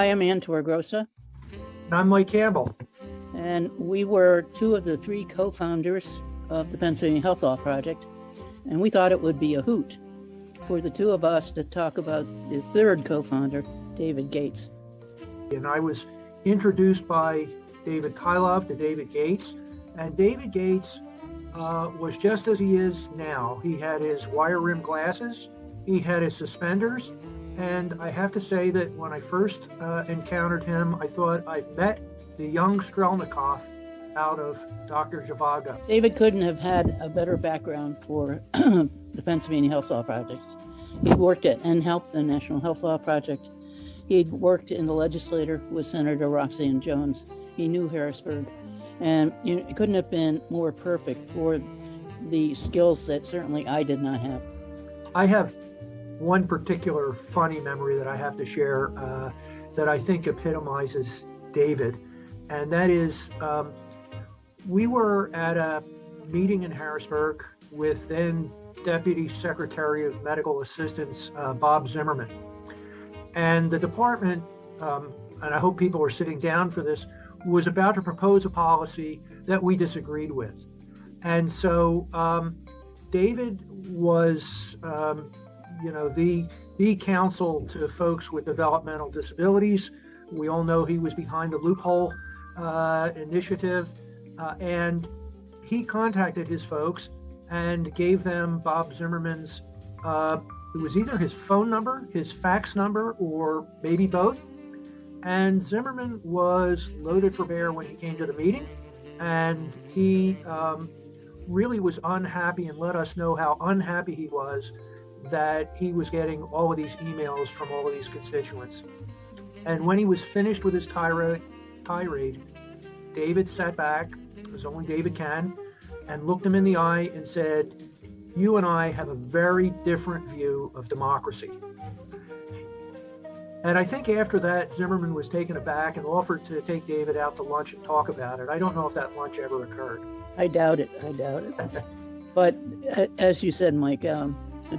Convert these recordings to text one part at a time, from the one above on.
am Ann Torgrosa. And I'm Mike Campbell. And we were two of the three co-founders of the Pennsylvania Health Law Project. And we thought it would be a hoot for the two of us to talk about the third co-founder, David Gates. And I was introduced by David Kylov to David Gates. And David Gates was just as he is now. He had his wire-rimmed glasses, he had his suspenders, and I have to say that when I first encountered him, I thought I've met the young Strelnikov out of Dr. Zhivago. David couldn't have had a better background for the Pennsylvania Health Law Project. He'd worked at NHELP, the National Health Law Project. He'd worked in the legislature with Senator Roxanne Jones. He knew Harrisburg. And it couldn't have been more perfect for the skills that certainly I did not have. I have one particular funny memory that I have to share that I think epitomizes David. And that is, we were at a meeting in Harrisburg with then Deputy Secretary of Medical Assistance, Bob Zimmerman. And the department, and I hope people are sitting down for this, was about to propose a policy that we disagreed with. And so David was, the counsel to folks with developmental disabilities. We all know he was behind the loophole initiative. And he contacted his folks and gave them Bob Zimmerman's, it was either his phone number, his fax number, or maybe both. And Zimmerman was loaded for bear when he came to the meeting, and he really was unhappy and let us know how unhappy he was that he was getting all of these emails from all of these constituents. And when he was finished with his tirade, David sat back, as only David can, and looked him in the eye and said, "You and I have a very different view of democracy." And I think after that, Zimmerman was taken aback and offered to take David out to lunch and talk about it. I don't know if that lunch ever occurred. I doubt it. But as you said, Mike,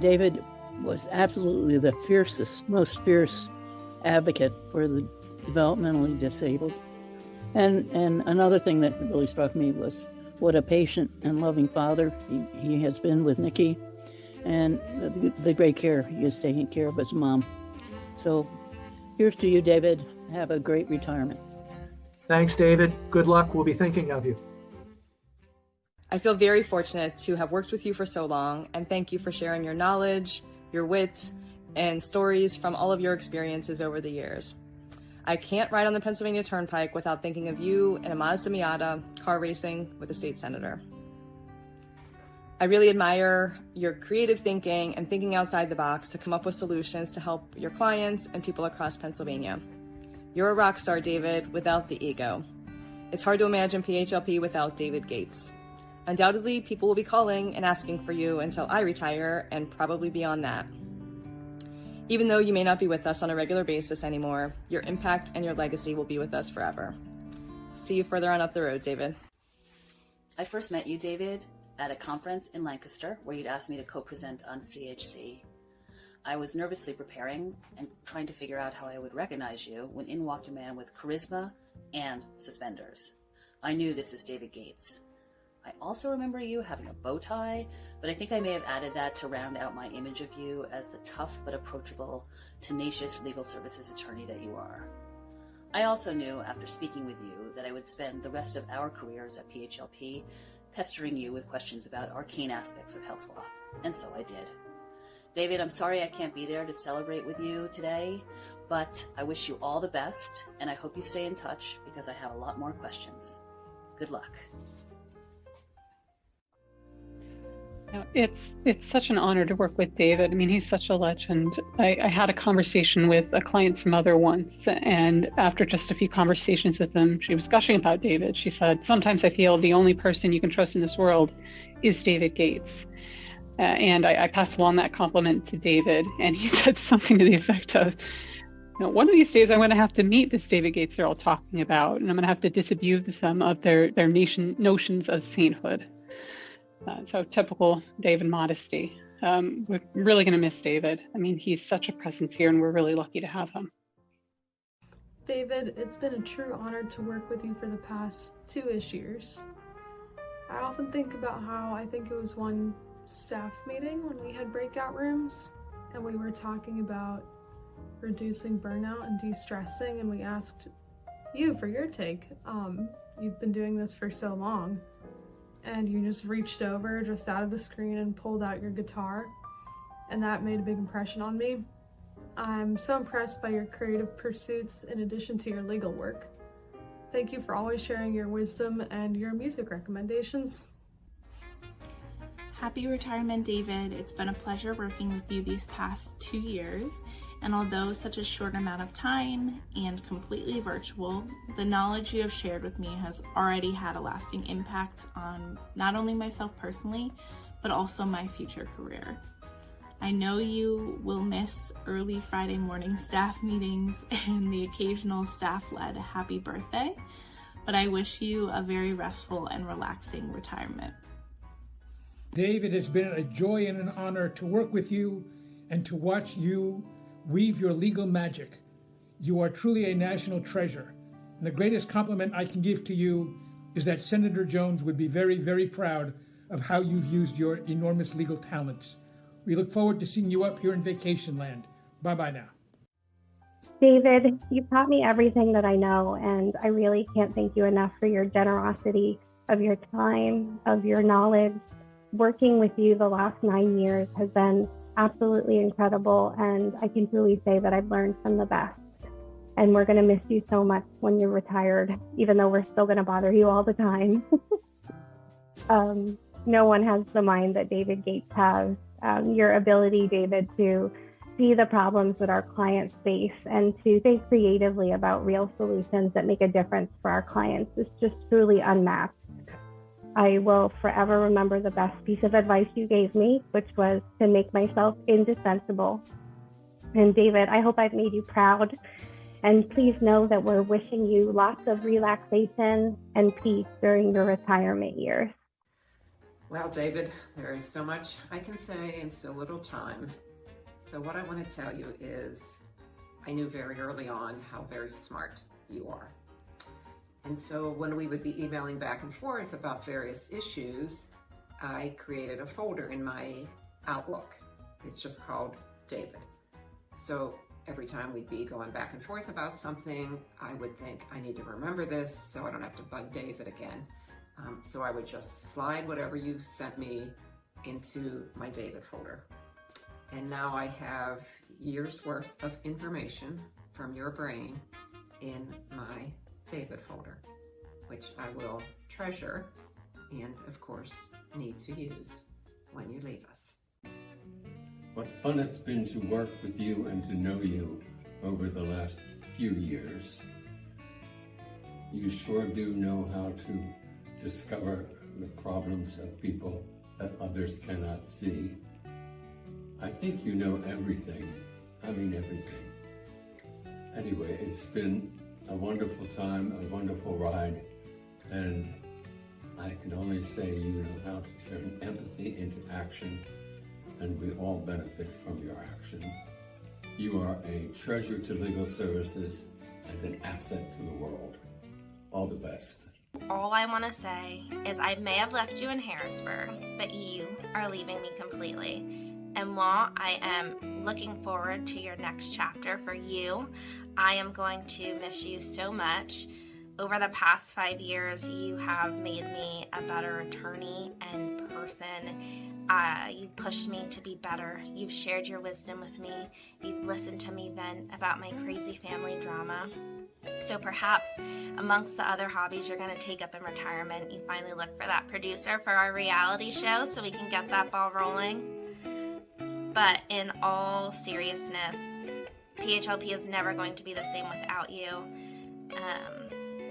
David was absolutely the fiercest, most fierce advocate for the developmentally disabled. And another thing that really struck me was what a patient and loving father he has been with Nikki, and the great care he is taking care of his mom. So here's to you, David. Have a great retirement. Thanks, David. Good luck. We'll be thinking of you. I feel very fortunate to have worked with you for so long, and thank you for sharing your knowledge, your wit, and stories from all of your experiences over the years. I can't ride on the Pennsylvania Turnpike without thinking of you in a Mazda Miata car racing with a state senator. I really admire your creative thinking and thinking outside the box to come up with solutions to help your clients and people across Pennsylvania. You're a rock star, David, without the ego. It's hard to imagine PHLP without David Gates. Undoubtedly, people will be calling and asking for you until I retire, and probably beyond that. Even though you may not be with us on a regular basis anymore, your impact and your legacy will be with us forever. See you further on up the road, David. I first met you, David, at a conference in Lancaster where you'd asked me to co-present on CHC. I was nervously preparing and trying to figure out how I would recognize you when in walked a man with charisma and suspenders. I knew this is David Gates. I also remember you having a bow tie, but I think I may have added that to round out my image of you as the tough but approachable, tenacious legal services attorney that you are. I also knew after speaking with you that I would spend the rest of our careers at PHLP pestering you with questions about arcane aspects of health law, and so I did. David, I'm sorry I can't be there to celebrate with you today, but I wish you all the best, and I hope you stay in touch because I have a lot more questions. Good luck. It's such an honor to work with David. I mean, he's such a legend. I had a conversation with a client's mother once, and after just a few conversations with him, she was gushing about David. She said, "Sometimes I feel the only person you can trust in this world is David Gates." And I passed along that compliment to David, and he said something to the effect of, "One of these days I'm going to have to meet this David Gates they're all talking about, and I'm going to have to disabuse them of their notions of sainthood." So typical David modesty. We're really going to miss David. I mean, he's such a presence here, and we're really lucky to have him. David, it's been a true honor to work with you for the past 2-ish years. I often think about how I think it was one staff meeting when we had breakout rooms and we were talking about reducing burnout and de-stressing, and we asked you for your take. You've been doing this for so long, and you just reached over just out of the screen and pulled out your guitar, and that made a big impression on me. I'm so impressed by your creative pursuits in addition to your legal work. Thank you for always sharing your wisdom and your music recommendations. Happy retirement, David. It's been a pleasure working with you these past 2 years, and although such a short amount of time and completely virtual, the knowledge you have shared with me has already had a lasting impact on not only myself personally, but also my future career. I know you will miss early Friday morning staff meetings and the occasional staff-led happy birthday, but I wish you a very restful and relaxing retirement. Dave, it has been a joy and an honor to work with you and to watch you weave your legal magic. You are truly a national treasure. And the greatest compliment I can give to you is that Senator Jones would be very, very proud of how you've used your enormous legal talents. We look forward to seeing you up here in vacation land. Bye-bye now. David, you taught me everything that I know, and I really can't thank you enough for your generosity, of your time, of your knowledge. Working with you the last 9 years has been absolutely incredible, and I can truly say that I've learned from the best. And we're going to miss you so much when you're retired, even though we're still going to bother you all the time. No one has the mind that David Gates has. Your ability, David, to see the problems that our clients face and to think creatively about real solutions that make a difference for our clients is just truly unmatched. I will forever remember the best piece of advice you gave me, which was to make myself indispensable. And David, I hope I've made you proud. And please know that we're wishing you lots of relaxation and peace during your retirement years. Well, David, there is so much I can say in so little time. So what I want to tell you is I knew very early on how very smart you are. And so when we would be emailing back and forth about various issues, I created a folder in my Outlook. It's just called David. So every time we'd be going back and forth about something, I would think, I need to remember this so I don't have to bug David again. So I would just slide whatever you sent me into my David folder. And now I have years worth of information from your brain in my David folder, which I will treasure and, of course, need to use when you leave us. What fun it's been to work with you and to know you over the last few years. You sure do know how to discover the problems of people that others cannot see. I think you know everything. I mean everything. Anyway, it's been a wonderful time, a wonderful ride, and I can only say you know how to turn empathy into action, and we all benefit from your action. You are a treasure to legal services and an asset to the world. All the best. All I want to say is I may have left you in Harrisburg, but you are leaving me completely. And while I am looking forward to your next chapter for you, I am going to miss you so much. Over the past 5 years, you have made me a better attorney and person. You pushed me to be better. You've shared your wisdom with me. You've listened to me vent about my crazy family drama. So perhaps amongst the other hobbies you're going to take up in retirement, you finally look for that producer for our reality show so we can get that ball rolling. But in all seriousness, PHLP is never going to be the same without you.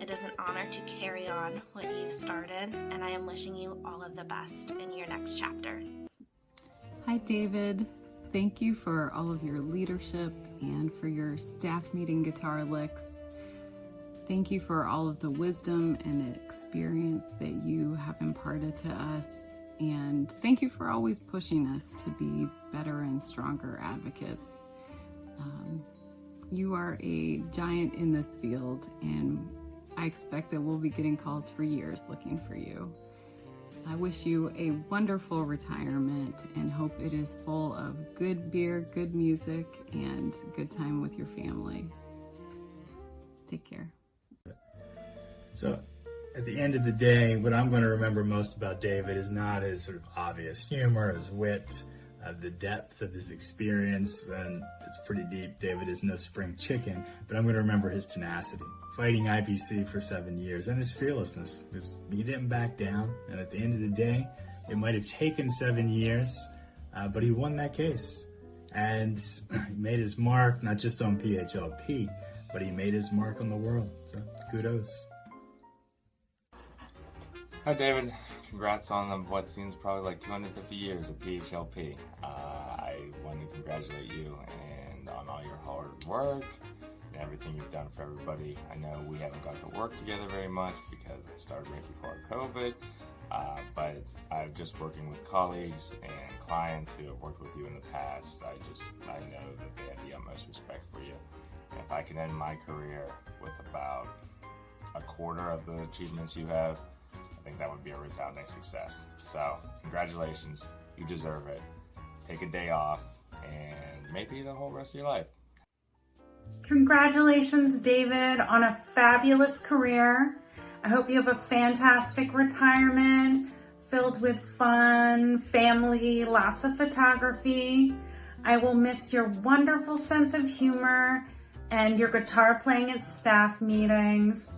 It is an honor to carry on what you've started, and I am wishing you all of the best in your next chapter. Hi, David. Thank you for all of your leadership and for your staff meeting guitar licks. Thank you for all of the wisdom and experience that you have imparted to us. And thank you for always pushing us to be better and stronger advocates. You are a giant in this field, and I expect that we'll be getting calls for years looking for you. I wish you a wonderful retirement and hope it is full of good beer, good music, and good time with your family. Take care. So at the end of the day, what I'm going to remember most about David is not his sort of obvious humor, his wit, the depth of his experience, and it's pretty deep. David is no spring chicken, but I'm going to remember his tenacity, fighting IPC for 7 years, and his fearlessness, because he didn't back down, and at the end of the day, it might have taken 7 years, but he won that case, and he made his mark, not just on PHLP, but he made his mark on the world, so kudos. Hi David, congrats on what seems probably like 250 years of PHLP. I want to congratulate you and on all your hard work and everything you've done for everybody. I know we haven't got to work together very much because I started right before COVID, but I'm just working with colleagues and clients who have worked with you in the past. I know that they have the utmost respect for you. And if I can end my career with about a quarter of the achievements you have, I think that would be a resounding success. So, congratulations. You deserve it. Take a day off and maybe the whole rest of your life. Congratulations, David, on a fabulous career. I hope you have a fantastic retirement filled with fun, family, lots of photography. I will miss your wonderful sense of humor and your guitar playing at staff meetings.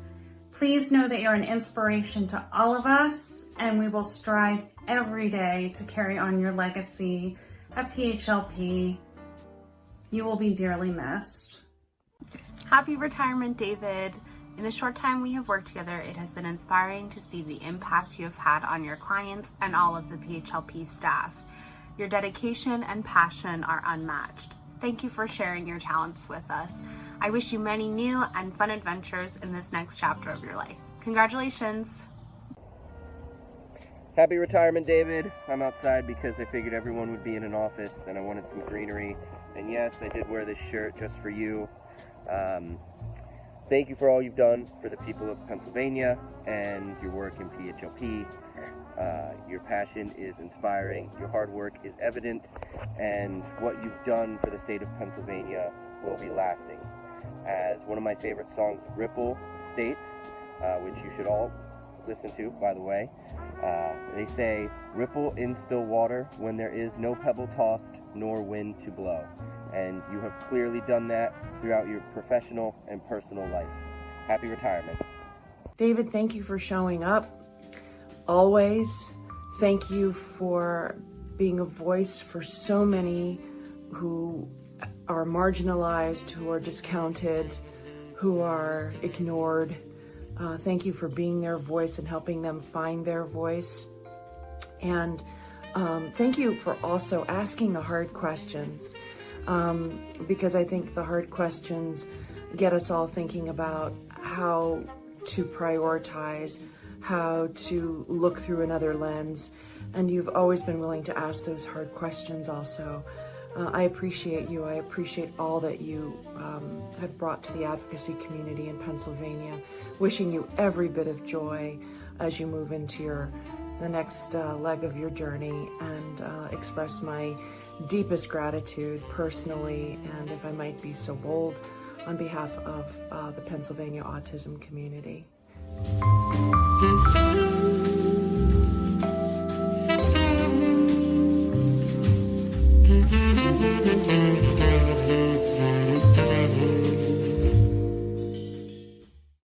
Please know that you're an inspiration to all of us, and we will strive every day to carry on your legacy at PHLP. You will be dearly missed. Happy retirement, David. In the short time we have worked together, it has been inspiring to see the impact you have had on your clients and all of the PHLP staff. Your dedication and passion are unmatched. Thank you for sharing your talents with us. I wish you many new and fun adventures in this next chapter of your life. Congratulations. Happy retirement, David. I'm outside because I figured everyone would be in an office and I wanted some greenery. And yes, I did wear this shirt just for you. Thank you for all you've done for the people of Pennsylvania and your work in PHLP. Your passion is inspiring, your hard work is evident, and what you've done for the state of Pennsylvania will be lasting. As one of my favorite songs, Ripple, states, which you should all listen to, by the way, they say, "Ripple in still water when there is no pebble tossed nor wind to blow." And you have clearly done that throughout your professional and personal life. Happy retirement. David, thank you for showing up. Always. Thank you for being a voice for so many who are marginalized, who are discounted, who are ignored. Thank you for being their voice and helping them find their voice. And thank you for also asking the hard questions, because I think the hard questions get us all thinking about how to prioritize, how to look through another lens. And you've always been willing to ask those hard questions also. I appreciate you. I appreciate all that you have brought to the advocacy community in Pennsylvania. Wishing you every bit of joy as you move into the next leg of your journey, and express my deepest gratitude personally, and if I might be so bold, on behalf of the Pennsylvania autism community.